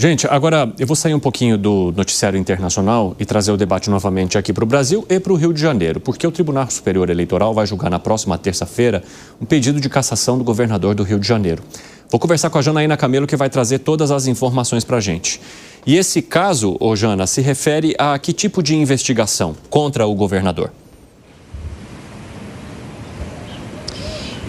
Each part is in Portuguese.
Gente, agora eu vou sair um pouquinho do noticiário internacional e trazer o debate novamente aqui para o Brasil e para o Rio de Janeiro, porque o Tribunal Superior Eleitoral vai julgar na próxima terça-feira um pedido de cassação do governador do Rio de Janeiro. Vou conversar com a Janaína Camelo, que vai trazer todas as informações para a gente. E esse caso, Jana, se refere a que tipo de investigação contra o governador?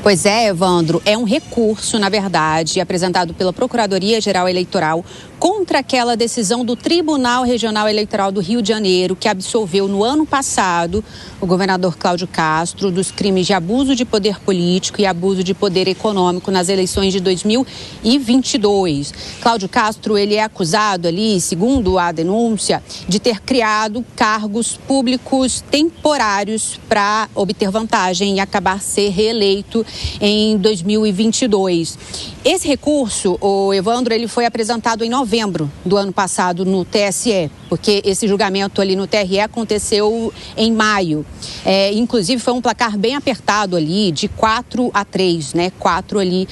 Pois é, Evandro, é um recurso, na verdade, apresentado pela Procuradoria-Geral Eleitoral contra aquela decisão do Tribunal Regional Eleitoral do Rio de Janeiro, que absolveu no ano passado o governador Cláudio Castro dos crimes de abuso de poder político e abuso de poder econômico nas eleições de 2022. Cláudio Castro, ele é acusado ali, segundo a denúncia, de ter criado cargos públicos temporários para obter vantagem e acabar ser reeleito em 2022. Esse recurso, Evandro, ele foi apresentado em novembro do ano passado no TSE, porque esse julgamento ali no TRE aconteceu em maio. Inclusive foi um placar bem apertado ali, de 4-3, né? 4 ali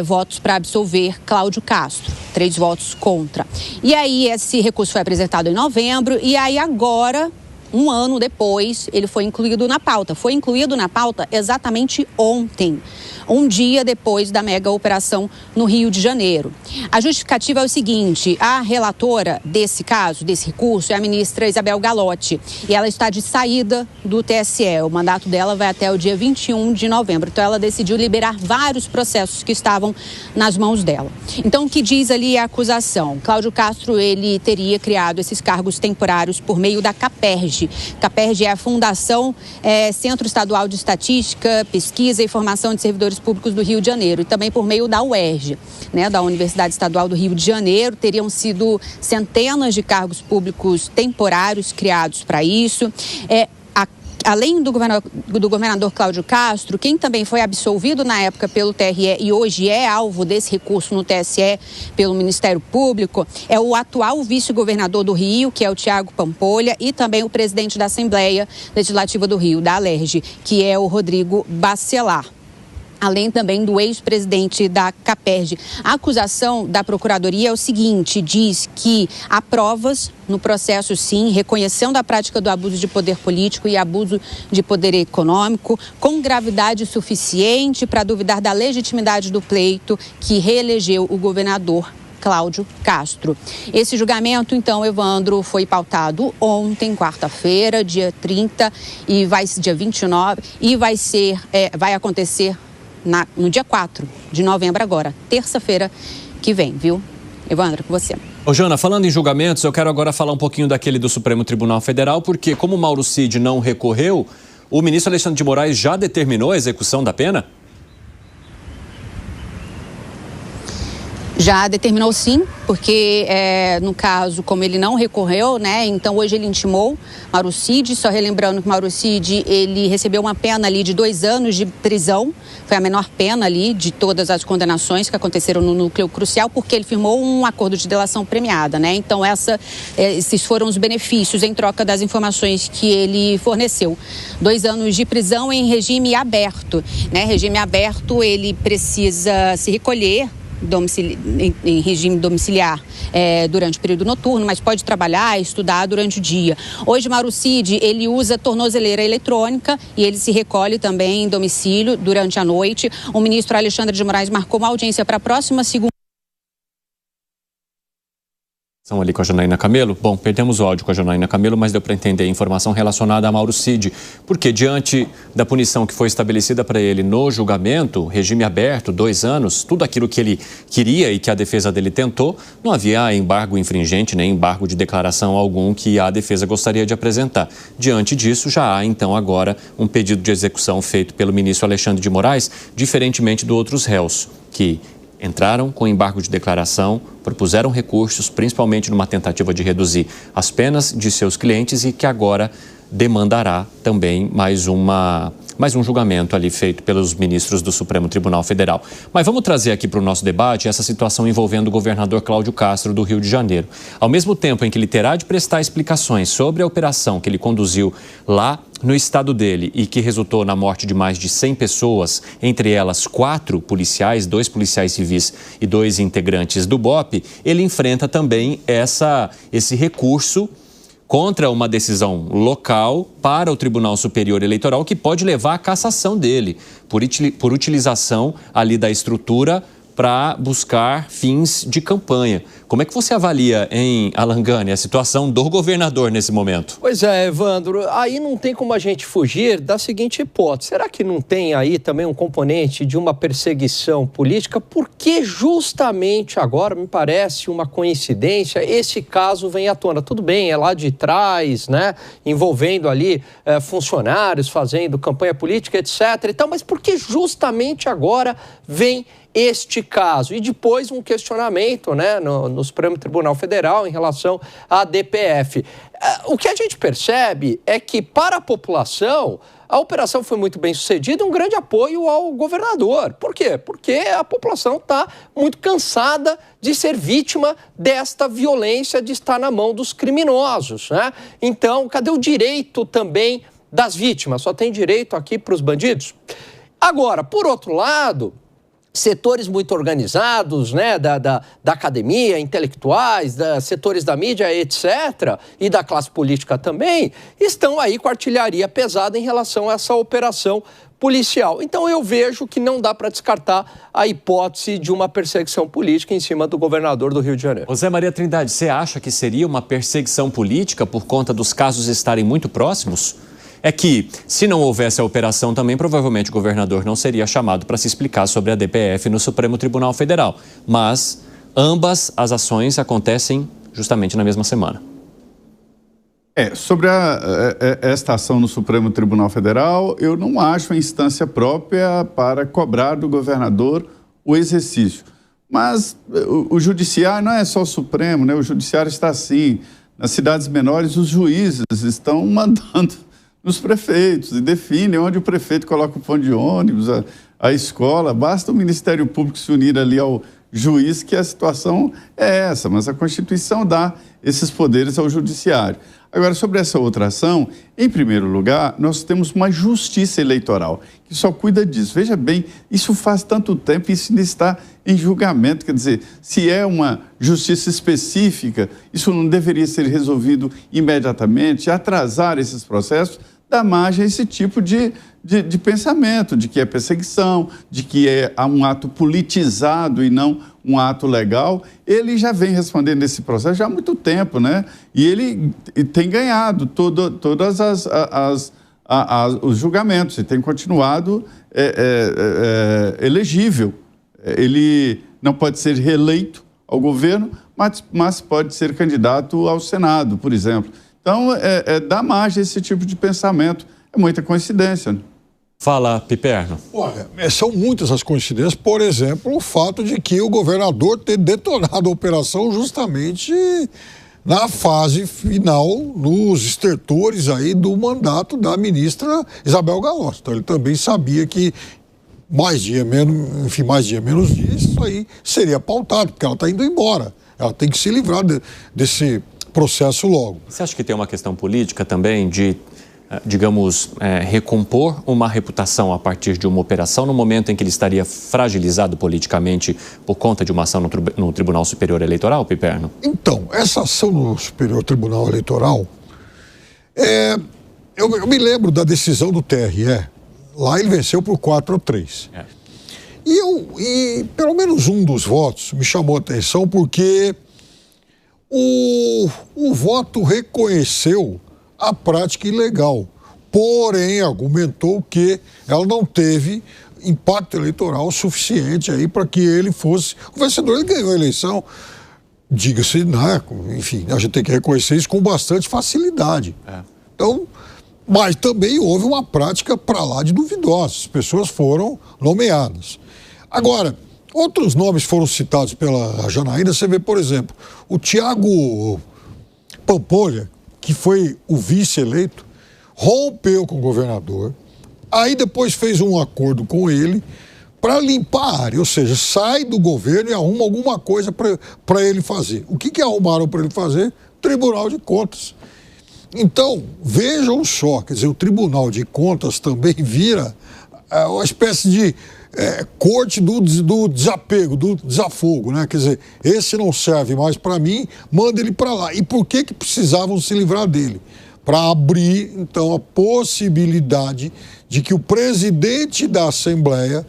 votos para absolver Cláudio Castro, 3 votos contra. E aí esse recurso foi apresentado em novembro e aí agora, um ano depois, ele foi incluído na pauta. Foi incluído na pauta exatamente ontem, um dia depois da mega operação no Rio de Janeiro. A justificativa é o seguinte: a relatora desse caso, desse recurso, é a ministra Isabel Galotti, e ela está de saída do TSE. O mandato dela vai até o dia 21 de novembro. Então, ela decidiu liberar vários processos que estavam nas mãos dela. Então, o que diz ali a acusação? Cláudio Castro, ele teria criado esses cargos temporários por meio da CAPERJ. CAPERJ é a Fundação Centro Estadual de Estatística, Pesquisa e Formação de Servidores Públicos do Rio de Janeiro, e também por meio da UERJ, né, da Universidade Estadual do Rio de Janeiro. Teriam sido centenas de cargos públicos temporários criados para isso. Além do governador Cláudio Castro, quem também foi absolvido na época pelo TRE e hoje é alvo desse recurso no TSE pelo Ministério Público é o atual vice-governador do Rio, que é o Tiago Pampolha, e também o presidente da Assembleia Legislativa do Rio, da ALERJ, que é o Rodrigo Bacelar. Além também do ex-presidente da CAPERJ. A acusação da Procuradoria é o seguinte: diz que há provas no processo, sim, reconhecendo a prática do abuso de poder político e abuso de poder econômico, com gravidade suficiente para duvidar da legitimidade do pleito que reelegeu o governador Cláudio Castro. Esse julgamento, então, Evandro, foi pautado ontem, quarta-feira, dia 30, e dia 29, e vai acontecer no dia 4 de novembro agora, terça-feira que vem, viu? Evandro, com você. Jana, falando em julgamentos, eu quero agora falar um pouquinho daquele do Supremo Tribunal Federal, porque como o Mauro Cid não recorreu, o ministro Alexandre de Moraes já determinou a execução da pena? Já determinou, sim, porque no caso, como ele não recorreu, né, então hoje ele intimou Mauro Cid. Só relembrando que Mauro Cid, ele recebeu uma pena ali de 2 anos de prisão, foi a menor pena ali de todas as condenações que aconteceram no núcleo crucial, porque ele firmou um acordo de delação premiada, né, então esses foram os benefícios em troca das informações que ele forneceu. 2 anos de prisão em regime aberto, né, regime aberto, ele precisa se recolher em regime domiciliar durante o período noturno, mas pode trabalhar, estudar durante o dia. Hoje, Mauro Cid, ele usa tornozeleira eletrônica e ele se recolhe também em domicílio durante a noite. O ministro Alexandre de Moraes marcou uma audiência para a próxima segunda. Estão ali com a Janaína Camelo. Bom, perdemos o áudio com a Janaína Camelo, mas deu para entender a informação relacionada a Mauro Cid, porque diante da punição que foi estabelecida para ele no julgamento, regime aberto, 2 anos, tudo aquilo que ele queria e que a defesa dele tentou, não havia embargo infringente, nem embargo de declaração algum que a defesa gostaria de apresentar. Diante disso, já há então agora um pedido de execução feito pelo ministro Alexandre de Moraes, diferentemente de outros réus, que entraram com embargo de declaração, propuseram recursos, principalmente numa tentativa de reduzir as penas de seus clientes e que agora demandará também mais uma mais um julgamento ali feito pelos ministros do Supremo Tribunal Federal. Mas vamos trazer aqui para o nosso debate essa situação envolvendo o governador Cláudio Castro do Rio de Janeiro. Ao mesmo tempo em que ele terá de prestar explicações sobre a operação que ele conduziu lá no estado dele e que resultou na morte de mais de 100 pessoas, entre elas 4 policiais, 2 policiais civis e 2 integrantes do BOPE, ele enfrenta também esse recurso contra uma decisão local para o Tribunal Superior Eleitoral que pode levar à cassação dele por utilização ali da estrutura para buscar fins de campanha. Como é que você avalia, hein, Alan Gani, a situação do governador nesse momento? Pois é, Evandro, aí não tem como a gente fugir da seguinte hipótese. Será que não tem aí também um componente de uma perseguição política? Porque justamente agora, me parece uma coincidência, esse caso vem à tona. Tudo bem, é lá de trás, né, envolvendo ali funcionários fazendo campanha política, etc. e tal, mas por que justamente agora vem este caso? E depois um questionamento, né, no Supremo Tribunal Federal em relação à DPF. O que a gente percebe é que, para a população, a operação foi muito bem sucedida, um grande apoio ao governador. Por quê? Porque a população está muito cansada de ser vítima desta violência, de estar na mão dos criminosos, né? Então, cadê o direito também das vítimas? Só tem direito aqui para os bandidos? Agora, por outro lado, setores muito organizados, né, da academia, intelectuais, setores da mídia, etc., e da classe política também, estão aí com artilharia pesada em relação a essa operação policial. Então eu vejo que não dá para descartar a hipótese de uma perseguição política em cima do governador do Rio de Janeiro. José Maria Trindade, você acha que seria uma perseguição política por conta dos casos estarem muito próximos? É que, se não houvesse a operação também, provavelmente o governador não seria chamado para se explicar sobre a DPF no Supremo Tribunal Federal. Mas ambas as ações acontecem justamente na mesma semana. Sobre esta ação no Supremo Tribunal Federal, eu não acho a instância própria para cobrar do governador o exercício. Mas o judiciário não é só o Supremo, né? O judiciário está assim. Nas cidades menores, os juízes estão mandando nos prefeitos e definem onde o prefeito coloca o ponto de ônibus, a escola. Basta o Ministério Público se unir ali ao juiz que a situação é essa, mas a Constituição dá esses poderes ao judiciário. Agora, sobre essa outra ação, em primeiro lugar, nós temos uma justiça eleitoral que só cuida disso. Veja bem, isso faz tanto tempo, isso ainda está em julgamento. Quer dizer, se é uma justiça específica, isso não deveria ser resolvido imediatamente, atrasar esses processos, dá margem a esse tipo de pensamento, de que é perseguição, de que é um ato politizado e não um ato legal. Ele já vem respondendo esse processo já há muito tempo, né? E ele tem ganhado todas os julgamentos e tem continuado elegível. Ele não pode ser reeleito ao governo, mas pode ser candidato ao Senado, por exemplo. Então, dá margem a esse tipo de pensamento. É muita coincidência, né? Fala, Piperno. Olha, são muitas as coincidências. Por exemplo, o fato de que o governador ter detonado a operação justamente na fase final, nos estertores aí do mandato da ministra Isabel Galotti. Então, ele também sabia que mais dia, menos dia, isso aí seria pautado, porque ela está indo embora. Ela tem que se livrar desse processo logo. Você acha que tem uma questão política também de, digamos, recompor uma reputação a partir de uma operação no momento em que ele estaria fragilizado politicamente por conta de uma ação no Tribunal Superior Eleitoral, Piperno? Então, essa ação no Superior Tribunal Eleitoral, eu me lembro da decisão do TRE. Lá ele venceu por 4-3. E pelo menos um dos votos me chamou a atenção porque o voto reconheceu a prática ilegal, porém argumentou que ela não teve impacto eleitoral suficiente aí para que ele fosse o vencedor. Ele ganhou a eleição, diga-se, né? Enfim, a gente tem que reconhecer isso com bastante facilidade. Então, mas também houve uma prática para lá de duvidosa, as pessoas foram nomeadas. Agora, outros nomes foram citados pela Janaína. Você vê, por exemplo, o Tiago Pampolha, que foi o vice-eleito, rompeu com o governador, Aí depois fez um acordo com ele para limpar a área, ou seja, sai do governo e arruma alguma coisa para ele fazer. O que arrumaram para ele fazer? Tribunal de Contas. Então, vejam só, quer dizer, o Tribunal de Contas também vira uma espécie de corte do desapego, do desafogo, né? Quer dizer, esse não serve mais para mim, manda ele para lá. E por que precisavam se livrar dele? Para abrir, então, a possibilidade de que o presidente da Assembleia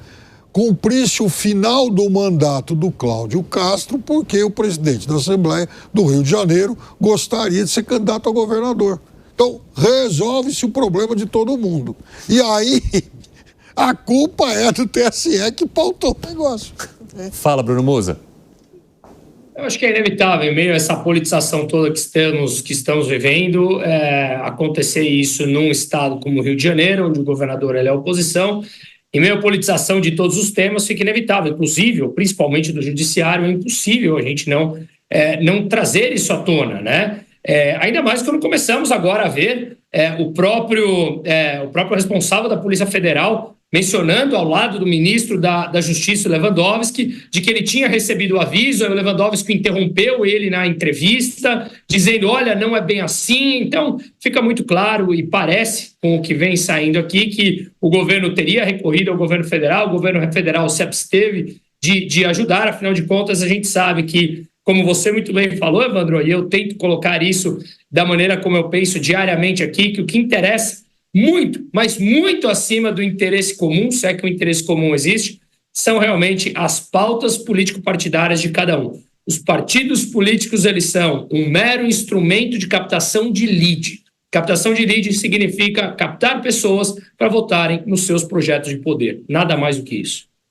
cumprisse o final do mandato do Cláudio Castro, porque o presidente da Assembleia do Rio de Janeiro gostaria de ser candidato a governador. Então, resolve-se o problema de todo mundo. E aí, a culpa é do TSE que pautou o negócio. Fala, Bruno Musa. Eu acho que é inevitável, em meio a essa politização toda que estamos vivendo, acontecer isso num estado como o Rio de Janeiro, onde o governador é a oposição. Em meio à politização de todos os temas, fica inevitável, inclusive, principalmente do judiciário, é impossível a gente não trazer isso à tona, né? Ainda mais quando começamos agora a ver o próprio responsável da Polícia Federal mencionando ao lado do ministro da Justiça, Lewandowski, de que ele tinha recebido o aviso, aí o Lewandowski interrompeu ele na entrevista, dizendo, olha, não é bem assim. Então, fica muito claro e parece, com o que vem saindo aqui, que o governo teria recorrido ao governo federal, o governo federal se absteve de ajudar, afinal de contas, a gente sabe que, como você muito bem falou, Evandro, e eu tento colocar isso da maneira como eu penso diariamente aqui, que o que interessa muito, mas muito acima do interesse comum, se é que o interesse comum existe, são realmente as pautas político-partidárias de cada um. Os partidos políticos, eles são um mero instrumento de captação de lead. Captação de lead significa captar pessoas para votarem nos seus projetos de poder. Nada mais do que isso.